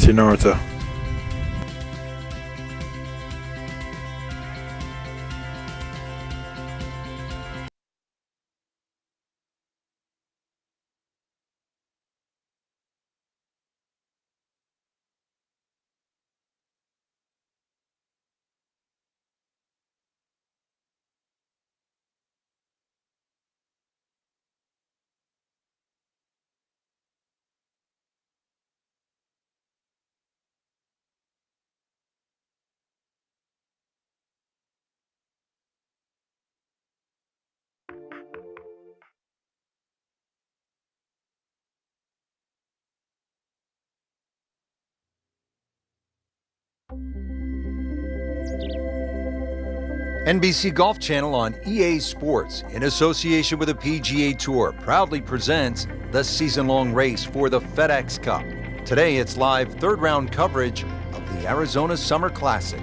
you, Narita. NBC Golf Channel on EA Sports, in association with the PGA Tour, proudly presents the season-long race for the FedEx Cup. Today, it's live third-round coverage of the Arizona Summer Classic.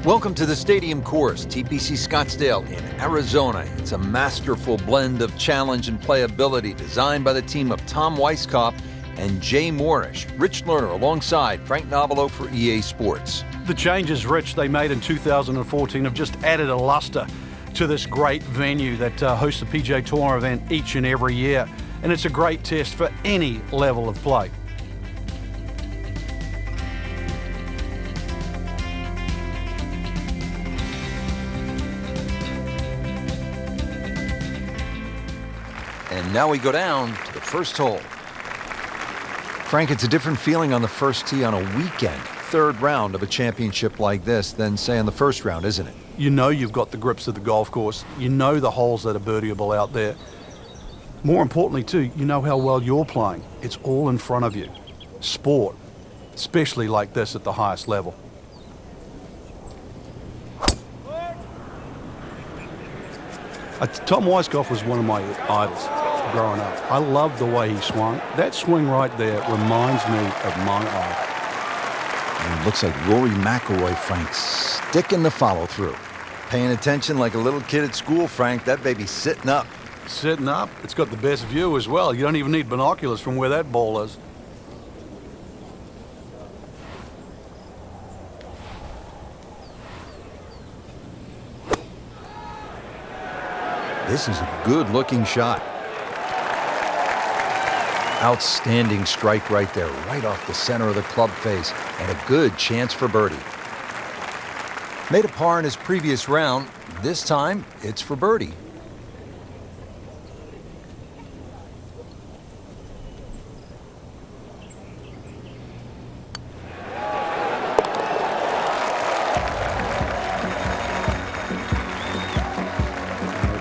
Welcome to the Stadium Course, TPC Scottsdale in Arizona. It's a masterful blend of challenge and playability designed by the team of Tom Weiskopf and Jay Moorish. Rich Lerner alongside Frank Nobilo for EA Sports. The changes, Rich, they made in 2014 have just added a luster to this great venue that hosts the PGA Tour event each and every year. And it's a great test for any level of play. And now we go down to the first hole. Frank, it's a different feeling on the first tee on a weekend, third round of a championship like this than, say, on the first round, isn't it? You know you've got the grips of the golf course. You know the holes that are birdieable out there. More importantly, too, you know how well you're playing. It's all in front of you. Sport, especially like this at the highest level. Tom Weiskopf was one of my idols growing up. I loved the way he swung. That swing right there reminds me of my idol. And it looks like Rory McIlroy, Frank, sticking the follow-through. Paying attention like a little kid at school, Frank. That baby's sitting up. Sitting up. It's got the best view as well. You don't even need binoculars from where that ball is. This is a good-looking shot. Outstanding strike right there, right off the center of the club face, and a good chance for birdie. Made a par in his previous round. This time, it's for birdie.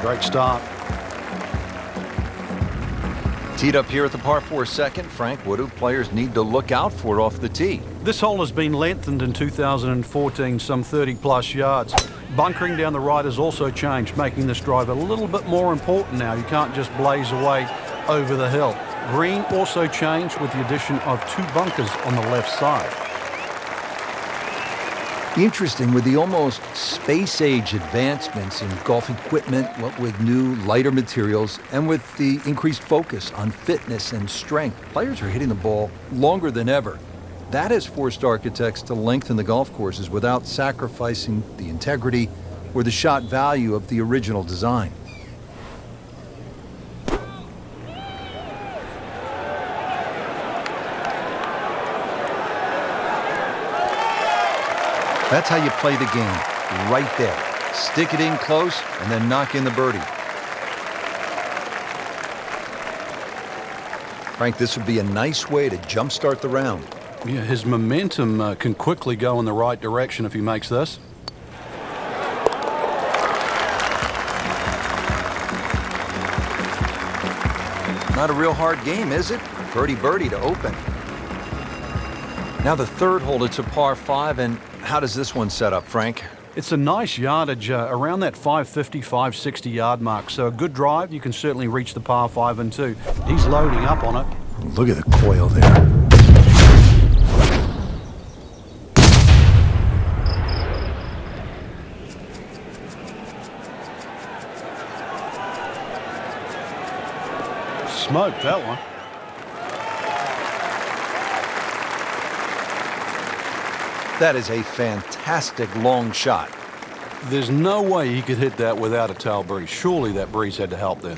Great start. Teed up here at the par 4 second, Frank, what do players need to look out for off the tee? This hole has been lengthened in 2014, some 30-plus yards. Bunkering down the right has also changed, making this drive a little bit more important now. You can't just blaze away over the hill. Green also changed with the addition of 2 bunkers on the left side. Interesting, with the almost space-age advancements in golf equipment, what with new, lighter materials, and with the increased focus on fitness and strength, players are hitting the ball longer than ever. That has forced architects to lengthen the golf courses without sacrificing the integrity or the shot value of the original design. That's how you play the game, right there. Stick it in close and then knock in the birdie. Frank, this would be a nice way to jumpstart the round. Yeah, his momentum can quickly go in the right direction if he makes this. Not a real hard game, is it? Birdie to open. Now the third hole, it's a par 5, and how does this one set up, Frank? It's a nice yardage around that 550, 560 yard mark. So a good drive, you can certainly reach the par 5 and 2. He's loading up on it. Look at the coil there. Smoked that one. That is a fantastic long shot. There's no way he could hit that without a tail breeze. Surely that breeze had to help there.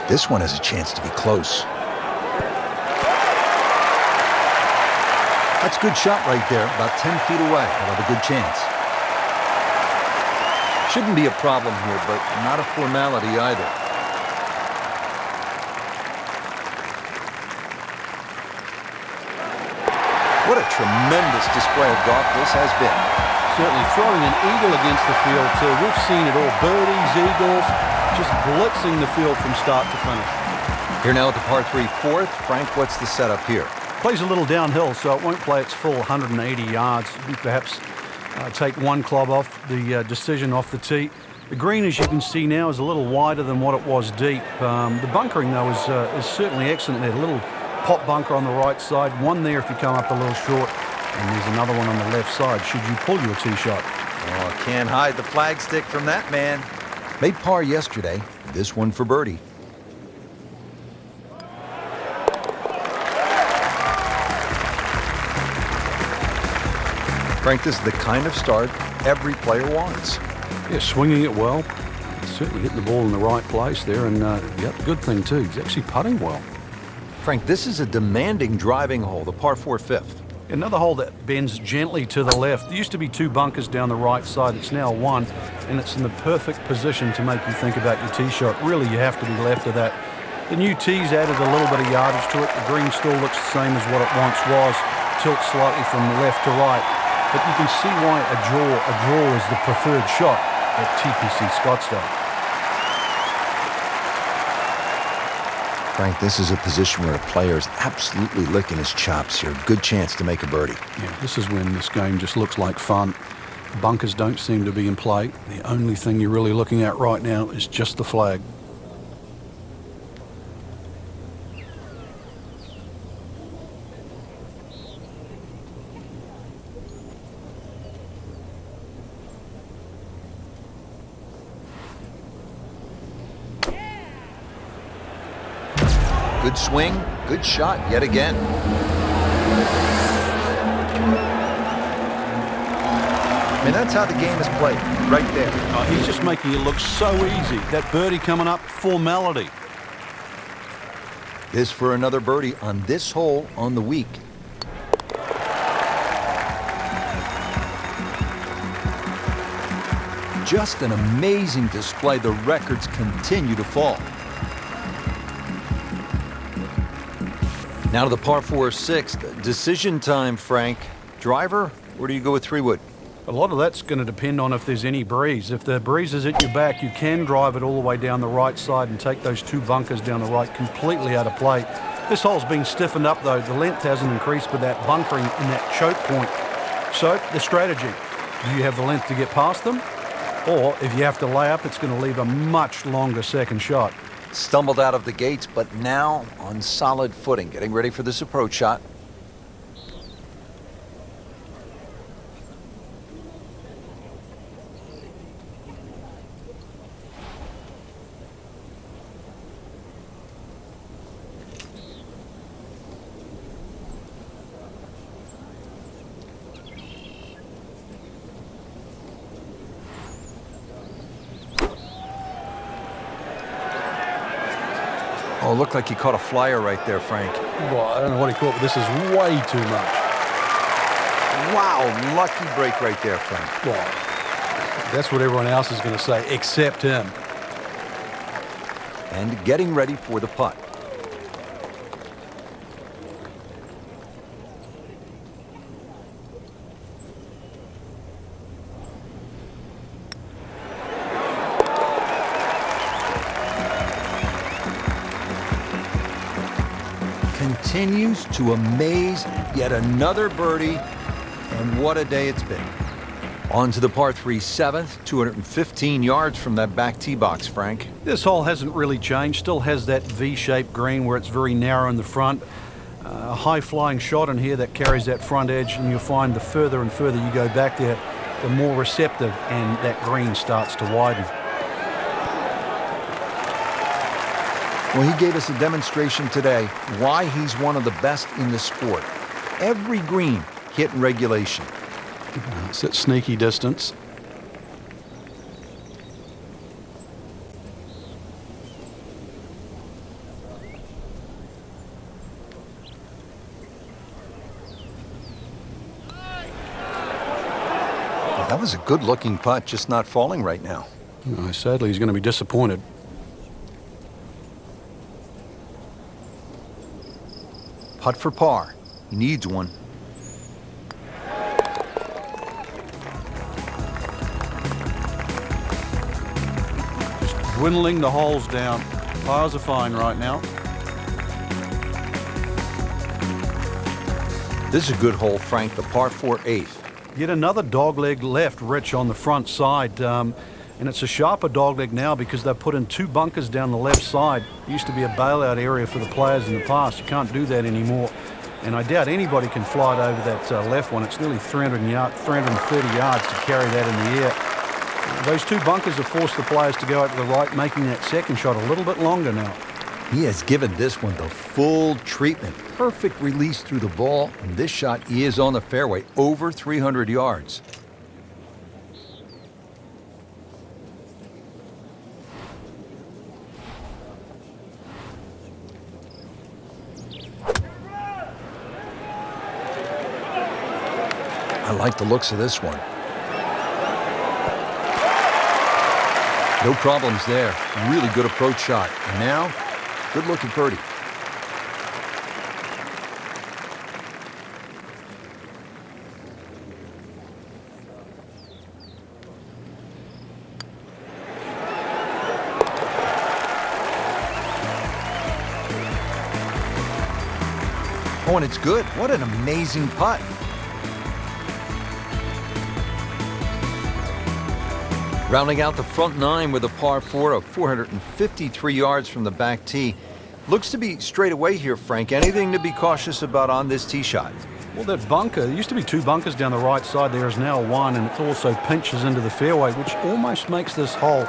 This one has a chance to be close. That's a good shot right there, about 10 feet away. He'll have a good chance. Shouldn't be a problem here, but not a formality either. What a tremendous display of golf this has been. Certainly throwing an eagle against the field too. We've seen it all. Birdies, eagles, just blitzing the field from start to finish. Here now at the par 3 fourth. Frank, what's the setup here? Plays a little downhill, so it won't play its full 180 yards. Perhaps take one club off the decision off the tee. The green, as you can see now, is a little wider than what it was deep. The bunkering, though, is certainly excellent there. A little pop bunker on the right side. One there if you come up a little short. And there's another one on the left side should you pull your tee shot. Oh, can't hide the flagstick from that man. Made par yesterday. This one for birdie. Frank, this is the kind of start every player wants. Yeah, swinging it well. Certainly hitting the ball in the right place there. And, yep, good thing, too. He's actually putting well. Frank, this is a demanding driving hole, the par 4 fifth. Another hole that bends gently to the left. There used to be two bunkers down the right side. It's now one, and it's in the perfect position to make you think about your tee shot. Really, you have to be left of that. The new tee's added a little bit of yardage to it. The green still looks the same as what it once was. Tilts slightly from left to right. But you can see why a draw is the preferred shot at TPC Scottsdale. Frank, this is a position where a player is absolutely licking his chops here. Good chance to make a birdie. Yeah, this is when this game just looks like fun. Bunkers don't seem to be in play. The only thing you're really looking at right now is just the flag. Good swing, good shot yet again. I mean, that's how the game is played, right there. He's just making it look so easy. That birdie coming up, formality. This for another birdie on this hole on the week. Just an amazing display. The records continue to fall. Now to the par 4 sixth. Decision time, Frank. Driver, or do you go with 3-wood? A lot of that's going to depend on if there's any breeze. If the breeze is at your back, you can drive it all the way down the right side and take those two bunkers down the right completely out of play. This hole's been stiffened up, though. The length hasn't increased with that bunkering in that choke point. So, the strategy. Do you have the length to get past them? Or, if you have to lay up, it's going to leave a much longer second shot. Stumbled out of the gates, but now on solid footing, getting ready for this approach shot. Oh, looked like he caught a flyer right there, Frank. Well, I don't know what he caught, but this is way too much. Wow, lucky break right there, Frank. Well, that's what everyone else is going to say, except him. And getting ready for the putt. Continues to amaze. Yet another birdie, and what a day it's been. On to the par 3 7th, 215 yards from that back tee box, Frank. This hole hasn't really changed. Still has that V-shaped green where it's very narrow in the front. A high-flying shot in here that carries that front edge, and you'll find the further and further you go back there, the more receptive, and that green starts to widen. Well, he gave us a demonstration today why he's one of the best in the sport. Every green hit in regulation. It's at sneaky distance. That was a good-looking putt, just not falling right now. Sadly, he's going to be disappointed. Putt for par. He needs one. Just dwindling the holes down. Pars are fine right now. This is a good hole, Frank, the par 4 8th. Yet another dogleg left, Rich, on the front side. And it's a sharper dogleg now because they've put in 2 bunkers down the left side. It used to be a bailout area for the players in the past. You can't do that anymore. And I doubt anybody can fly it over that left one. It's nearly 330 yards to carry that in the air. Those 2 bunkers have forced the players to go out to the right, making that second shot a little bit longer now. He has given this one the full treatment. Perfect release through the ball. And this shot is on the fairway, over 300 yards. I like the looks of this one. No problems there. Really good approach shot. And now, good look at birdie. Oh, and it's good. What an amazing putt. Rounding out the front 9 with a par 4 of 453 yards from the back tee. Looks to be straight away here, Frank. Anything to be cautious about on this tee shot? Well, that bunker, there used to be 2 bunkers down the right side. There is now 1, and it also pinches into the fairway, which almost makes this hole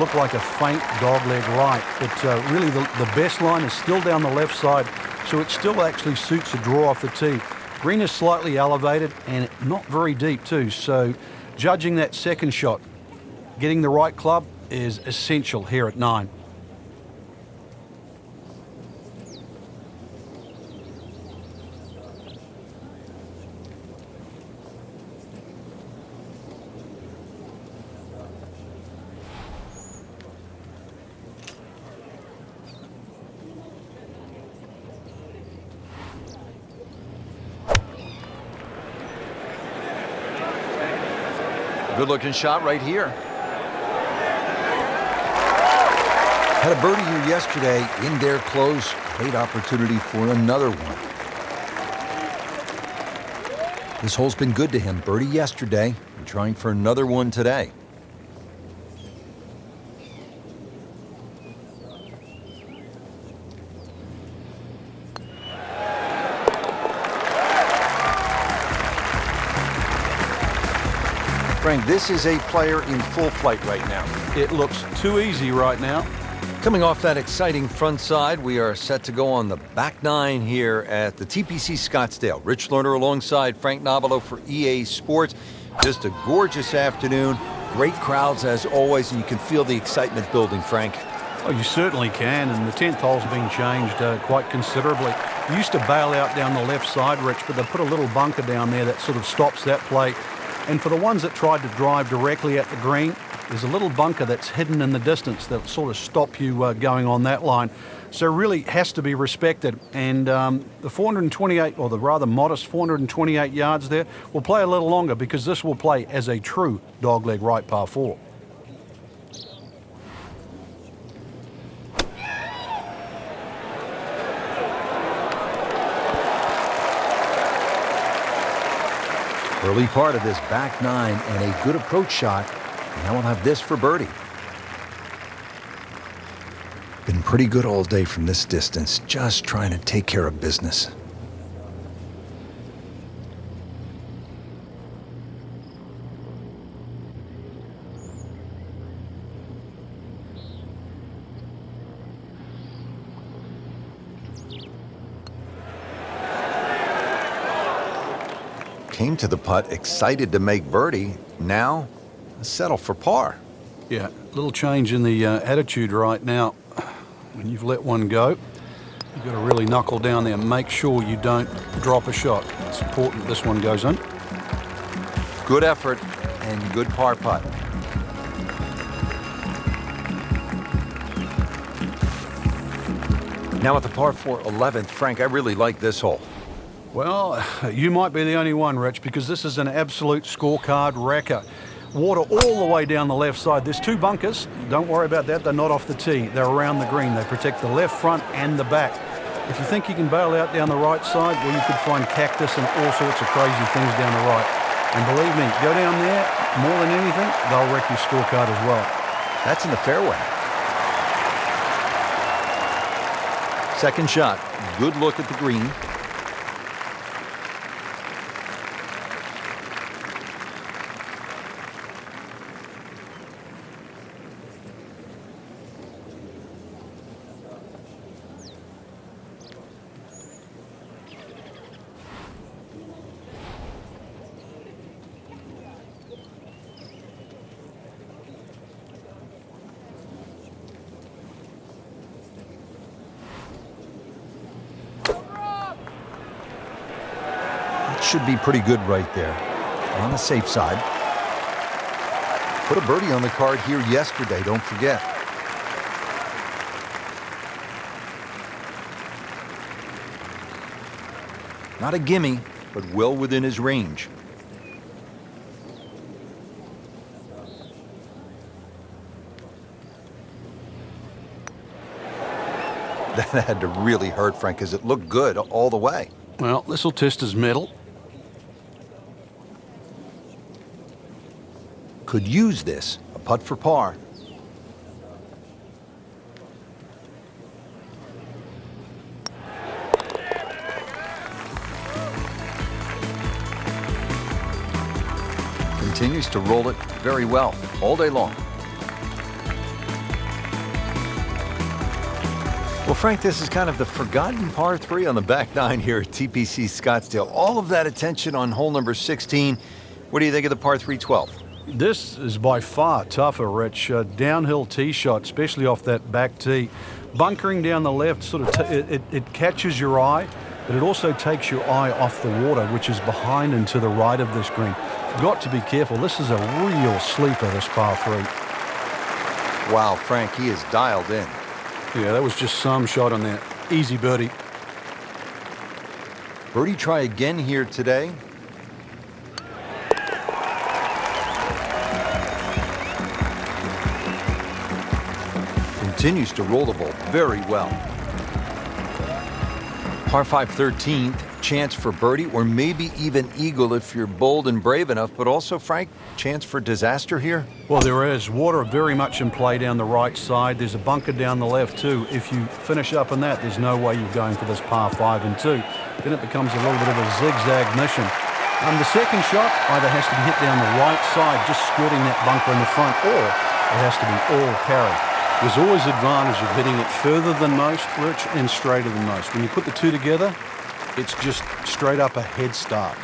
look like a faint dogleg right. But really, the best line is still down the left side, so it still actually suits a draw off the tee. Green is slightly elevated and not very deep too, so judging that second shot, getting the right club is essential here at 9. Good looking shot right here. Had a birdie here yesterday, in there close. Great opportunity for another one. This hole's been good to him. Birdie yesterday, and trying for another one today. Frank, this is a player in full flight right now. It looks too easy right now. Coming off that exciting front side, we are set to go on the back 9 here at the TPC Scottsdale. Rich Lerner alongside Frank Nobilo for EA Sports. Just a gorgeous afternoon. Great crowds as always, and you can feel the excitement building, Frank. Oh, you certainly can, and the 10th hole's been changed quite considerably. You used to bail out down the left side, Rich, but they put a little bunker down there that sort of stops that play. And for the ones that tried to drive directly at the green, there's a little bunker that's hidden in the distance that sort of stop you going on that line. So really has to be respected. And the 428, or the rather modest 428 yards there, will play a little longer because this will play as a true dogleg right par 4. Early part of this back 9 and a good approach shot. Now we'll have this for birdie. Been pretty good all day from this distance, just trying to take care of business. came to the putt excited to make birdie. Now, settle for par. Yeah, little change in the attitude right now. When you've let one go, you've got to really knuckle down there and make sure you don't drop a shot. It's important this one goes in. Good effort and good par putt. Now at the par 4 11th, Frank, I really like this hole. Well, you might be the only one, Rich, because this is an absolute scorecard wrecker. Water all the way down the left side. There's two bunkers. Don't worry about that. They're not off the tee. They're around the green. They protect the left front and the back. If you think you can bail out down the right side, well, you could find cactus and all sorts of crazy things down the right. And believe me, go down there, more than anything, they'll wreck your scorecard as well. That's in the fairway. Second shot. Good look at the green. Should be pretty good right there. On the safe side. Put a birdie on the card here yesterday, don't forget. Not a gimme, but well within his range. That had to really hurt, Frank, because it looked good all the way. Well, this will test his mettle. Could use this. A putt for par. Continues to roll it very well all day long. Well, Frank, this is kind of the forgotten par 3 on the back nine here at TPC Scottsdale. All of that attention on hole number 16. What do you think of the par 3 12? This is by far tougher, Rich. Downhill tee shot, especially off that back tee. Bunkering down the left, sort of it catches your eye, but it also takes your eye off the water, which is behind and to the right of this green. Got to be careful. This is a real sleeper, this par 3. Wow, Frank, he is dialed in. Yeah, that was just some shot on that. Easy birdie. Birdie try again here today. Continues to roll the ball very well. Par 5 13th, chance for birdie or maybe even eagle if you're bold and brave enough, but also, Frank, chance for disaster here? Well, there is. Water very much in play down the right side. There's a bunker down the left too. If you finish up in that, there's no way you're going for this par 5 and 2. Then it becomes a little bit of a zigzag mission. The second shot either has to be hit down the right side, just skirting that bunker in the front, or it has to be all carry. There's always advantage of hitting it further than most, Rich, and straighter than most. When you put the two together, it's just straight up a head start.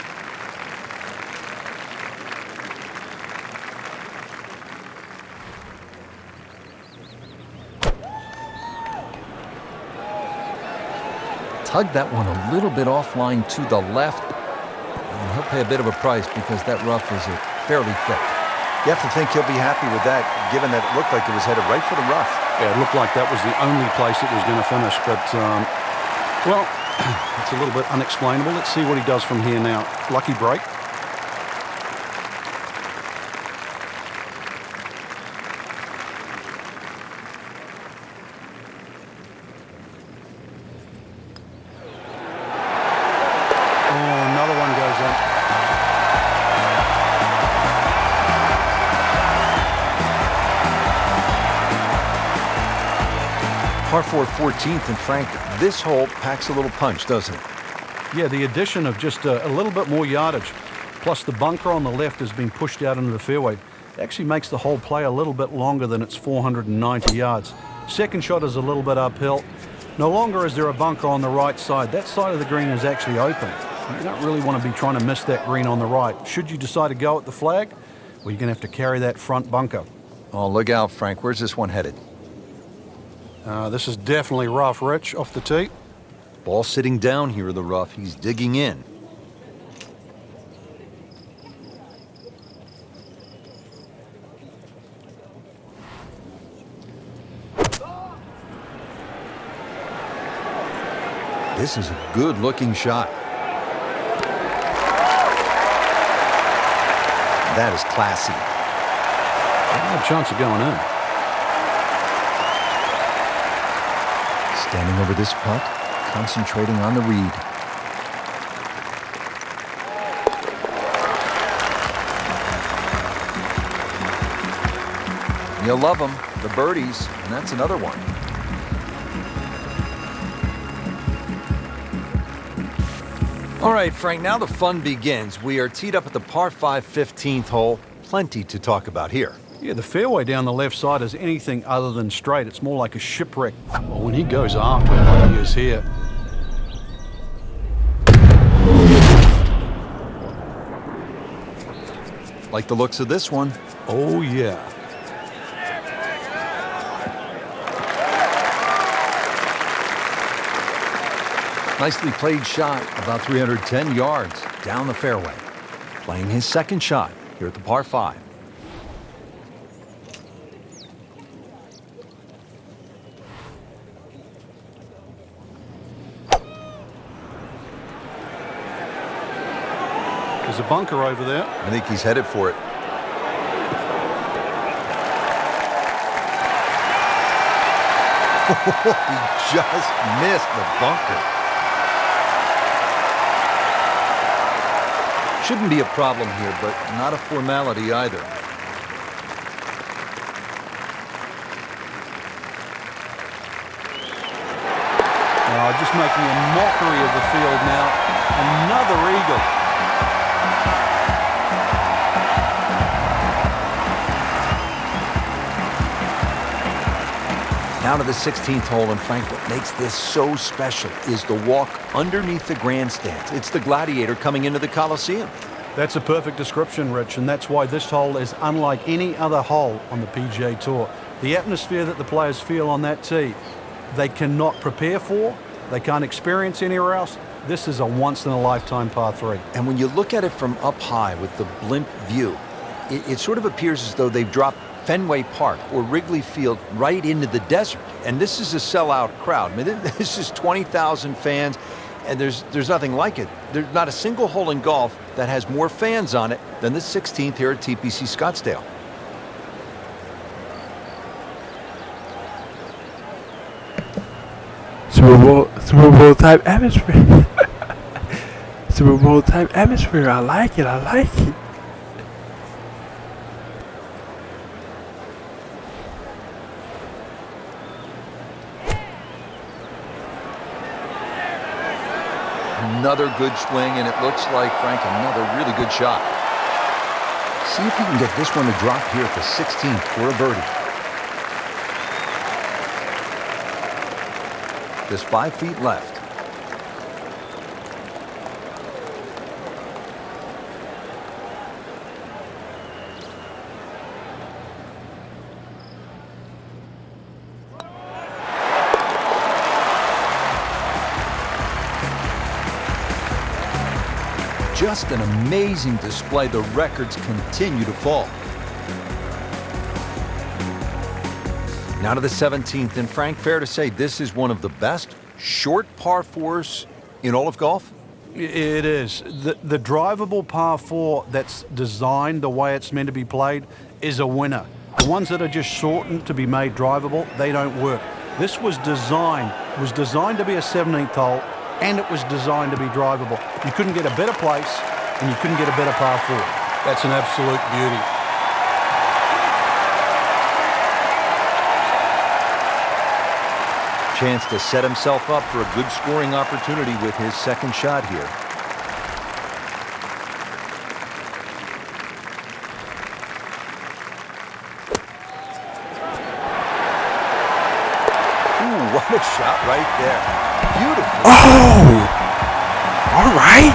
Tugged that one a little bit offline to the left. And he'll pay a bit of a price because that rough is fairly thick. You have to think he'll be happy with that, given that it looked like it was headed right for the rough. Yeah, it looked like that was the only place it was going to finish. But, well, it's a little bit unexplainable. Let's see what he does from here now. Lucky break. Par 4 14th, and Frank, this hole packs a little punch, doesn't it? Yeah, the addition of just a little bit more yardage, plus the bunker on the left has been pushed out into the fairway, actually makes the whole play a little bit longer than its 490 yards. Second shot is a little bit uphill. No longer is there a bunker on the right side. That side of the green is actually open. You don't really want to be trying to miss that green on the right. Should you decide to go at the flag, well, you're going to have to carry that front bunker. Oh, look out, Frank. Where's this one headed? This is definitely rough, Rich, off the tee. Ball sitting down here in the rough. He's digging in. This is a good-looking shot. That is classy. No chance of going in. Standing over this putt, concentrating on the read. You'll love them, the birdies, and that's another one. All right, Frank, now the fun begins. We are teed up at the par 5 15th hole. Plenty to talk about here. Yeah, the fairway down the left side is anything other than straight. It's more like a shipwreck. Well, when he goes after it like he is here. Like the looks of this one. Oh, yeah. Nicely played shot, about 310 yards down the fairway. Playing his second shot here at the par 5. There's a bunker over there. I think he's headed for it. He just missed the bunker. Shouldn't be a problem here, but not a formality either. Just making a mockery of the field now. Another eagle. Now to the 16th hole, and Frank, what makes this so special is the walk underneath the grandstands. It's the Gladiator coming into the Coliseum. That's a perfect description, Rich, and that's why this hole is unlike any other hole on the PGA Tour. The atmosphere that the players feel on that tee, they cannot prepare for, they can't experience anywhere else. This is a once-in-a-lifetime par 3. And when you look at it from up high with the blimp view, it sort of appears as though they've dropped Fenway Park or Wrigley Field right into the desert. And this is a sellout crowd. I mean, this is 20,000 fans, and there's nothing like it. There's not a single hole in golf that has more fans on it than the 16th here at TPC Scottsdale. Super Bowl type atmosphere. Super Bowl type atmosphere. I like it. I like it. Another good swing, and it looks like, Frank, another really good shot. See if he can get this one to drop here at the 16th for a birdie. Just 5 feet left. Just an amazing display. The records continue to fall. Now to the 17th, and Frank, fair to say this is one of the best short par 4s in all of golf? It is. The drivable par 4 that's designed the way it's meant to be played is a winner. The ones that are just shortened to be made drivable, they don't work. This was designed to be a 17th hole, and it was designed to be drivable. You couldn't get a better place, and you couldn't get a better par 4. That's an absolute beauty. Chance to set himself up for a good scoring opportunity with his second shot here. Ooh, what a shot right there. Beautiful. Oh! All right.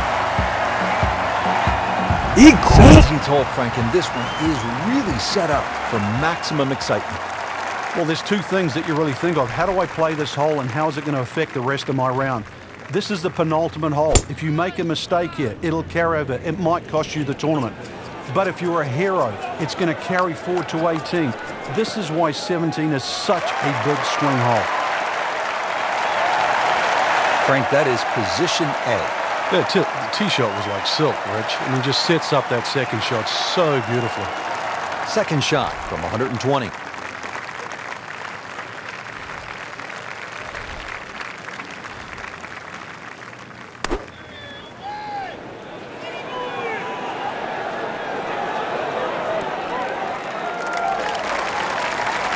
17th hole, Frank, and this one is really set up for maximum excitement. Well, there's two things that you really think of. How do I play this hole and how is it going to affect the rest of my round? This is the penultimate hole. If you make a mistake here, it'll carry over. It might cost you the tournament. But if you're a hero, it's going to carry forward to 18. This is why 17 is such a big swing hole. Frank, that is position A. The tee shot was like silk, Rich. And he just sets up that second shot so beautifully. Second shot from 120.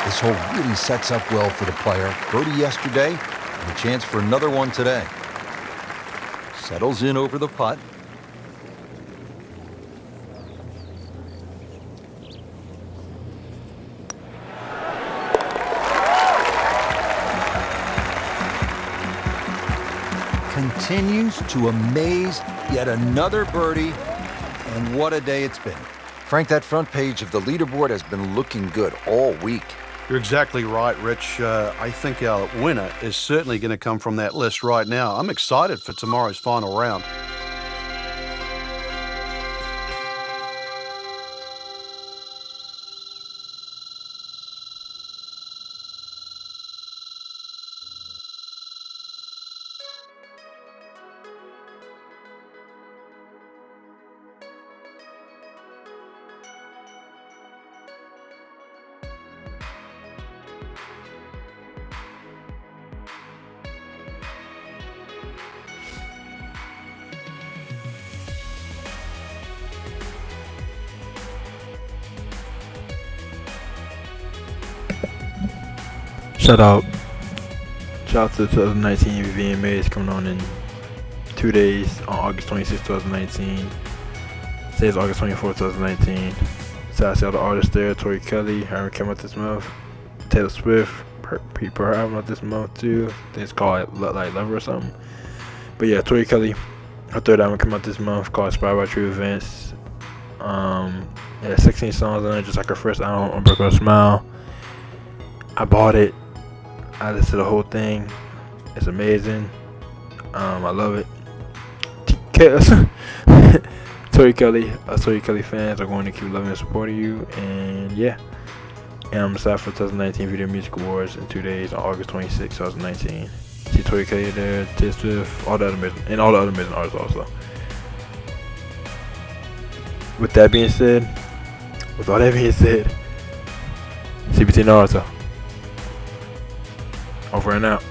This hole really sets up well for the player. Birdie yesterday, and a chance for another one today. Settles in over the putt. Continues to amaze, yet another birdie, and what a day it's been. Frank, that front page of the leaderboard has been looking good all week. You're exactly right, Rich. I think our winner is certainly going to come from that list right now. I'm excited for tomorrow's final round. Shout out to the 2019 VMAs coming on in 2 days on August 26, 2019. Today's August 24, 2019. Shout out to all the artists there: Tori Kelly, Aaron came out this month, Taylor Swift, Pete Parham out this month too. I think it's called like Lover or something. But yeah, Tori Kelly, her third album came out this month called Inspired by True Events. Yeah, 16 songs on it, just like her first album, Unbreakable Smile. I bought it. I listened to the whole thing. It's amazing. I love it. Tori Kelly, Tori Kelly fans are going to keep loving and supporting you. And yeah, and I'm excited for 2019 Video Music Awards in 2 days on August 26, 2019. See Tori Kelly there, Taylor Swift, all the other amazing artists also. With all that being said, CBT Naruto. Over and out.